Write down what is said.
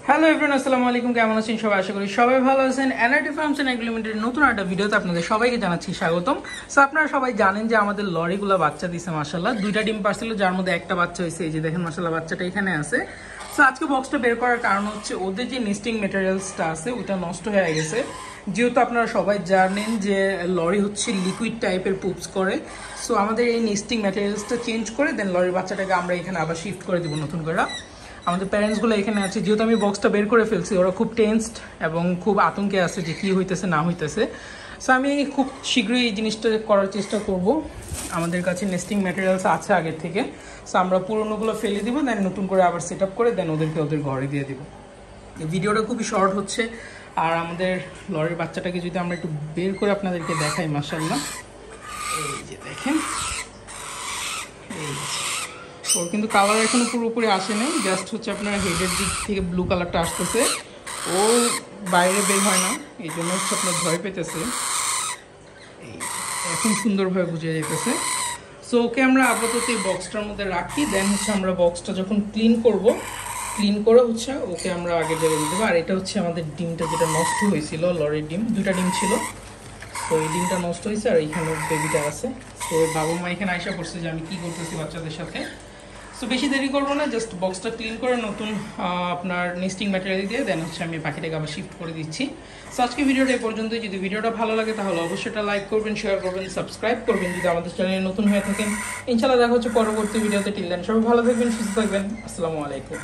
Hello everyone, আসসালামু আলাইকুম। কেমন আছেন সবাই? আশা করি সবাই ভালো আছেন। NRT farms and agri limited নতুন একটা ভিডিওতে আপনাদের সবাইকে জানাচ্ছি স্বাগতম। সো আপনারা সবাই জানেন যে আমাদের লরিগুলো বাচ্চা দিছে মাশাআল্লাহ। দুইটা ডিম পারছিল, যার মধ্যে একটা বাচ্চা হয়েছে। এই যে দেখেন মাশাআল্লাহ, বাচ্চাটা এখানে আছে। সো আজকে বক্সটা বের করার কারণ হচ্ছে ওদের যে নেস্টিং ম্যাটেরিয়ালসটা আছে ওটা নষ্ট হয়ে গেছে। যেহেতু আপনারা সবাই জানেন যে লরি হচ্ছে লিকুইড টাইপের পুপস করে, সো আমাদের এই নেস্টিং ম্যাটেরিয়ালসটা চেঞ্জ করে দেন লরির বাচ্চাটাকে আমরা এখানে আবার শিফট করে দেবো নতুন করে। আমাদের প্যারেন্টসগুলো এখানে আছে, যেহেতু আমি বক্সটা বের করে ফেলছি, ওরা খুব টেন্সড এবং খুব আতঙ্কে আছে যে কী হইতেছে না হইতেছে। সো আমি খুব শীঘ্রই এই জিনিসটা করার চেষ্টা করব। আমাদের কাছে নেস্টিং ম্যাটেরিয়ালস আছে আগের থেকে, সো আমরা পুরোনোগুলো ফেলে দিব, দেন নতুন করে আবার সেট আপ করে দেন ওদেরকে ওদের ঘরে দিয়ে দিব। এই ভিডিওটা খুবই শর্ট হচ্ছে। আর আমাদের লরির বাচ্চাটাকে যদি আমরা একটু বের করে আপনাদেরকে দেখাই, মাশাআল্লাহ এই যে দেখেন, ওর কিন্তু কালার এখনো পুরোপুরি আসে নাই, জাস্ট হচ্ছে আপনার হেডের দিক থেকে ব্লু কালারটা আসতেছে। ও বাইরে বের হয় না, এই জন্য হচ্ছে আপনার ভয় পেতেছে। এই এখন সুন্দরভাবে বুঝে যেতেছে। সো ওকে আমরা আপাতত এই বক্সটার মধ্যে রাখি, দেন হচ্ছে আমরা বক্সটা যখন ক্লিন করব, ক্লিন করে হচ্ছে ওকে আমরা আগের জায়গায় দিয়ে দেবো। আর এটা হচ্ছে আমাদের ডিমটা যেটা নষ্ট হয়েছিল, লরির ডিম, দুইটা ডিম ছিল। তো এই ডিমটা নষ্ট হয়েছে আর এইখানে বেবিটা আছে। তো বাবা মা এখানে আশা করছে যে আমি কী করতেছি বাচ্চাদের সাথে। সো বেশি দেরি করবো না, জাস্ট বক্সটা ক্লিন করে নতুন আপনার নেস্টিং ম্যাটেরিয়াল দিয়ে দেন হচ্ছে আমি পাখিটাকে আবার শিফট করে দিচ্ছি। সো আজকে ভিডিওটা এই পর্যন্তই। যদি ভিডিওটা ভালো লাগে তাহলে অবশ্যই এটা লাইক করবেন, শেয়ার করবেন, সাবস্ক্রাইব করবেন যদি আমাদের চ্যানেলে নতুন হয়ে থাকেন। ইনশাআল্লাহ দেখা হচ্ছে পরবর্তী ভিডিওতে। টিল দেন সবাই ভালো থাকবেন, সুস্থ থাকবেন। আসসালামু আলাইকুম।